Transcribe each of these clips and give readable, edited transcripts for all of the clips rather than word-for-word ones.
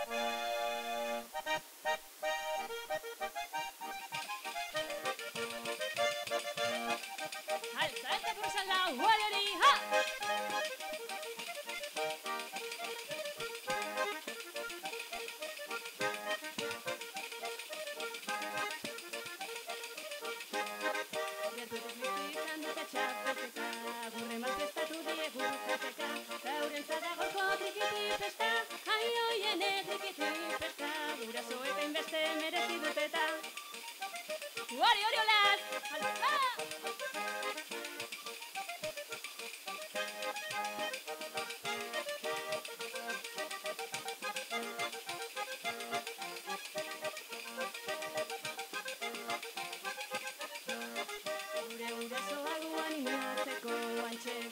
Alza esta fuerza en la guardería. Gure manifestatu diegu kateka, gaurentzat agorko trikiti festa, ai oiene trikiti festa, gurasoek hainbeste merezi duteta. Hori hori olaz, alza!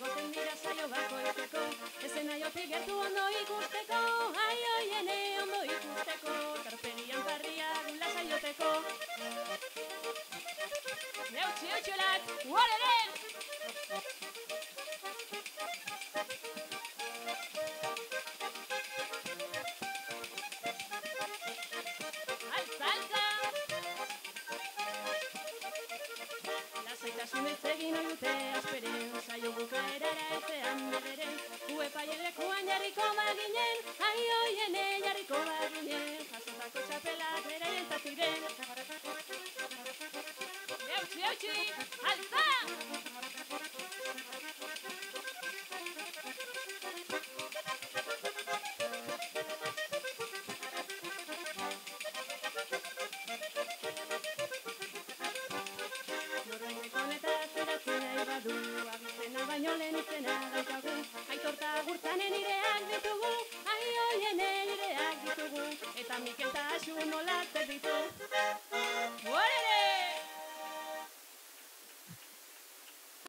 Goten dira saio bakoitzeko, ezen aiotik gertu ondo ikusteko, ai oiene ondo ikusteko, karperian barria gula saioteko. Neutxi eutxolat, uarere! Alza, alza! Lasaitasun ez egin oidute asperen, saio bukaerara etzean bederen, uepailekuan jarriko baginen, ai oiene jarriko baginen, jasotako txapelak beraientzat ziren. Eutxi, eutxi, alza!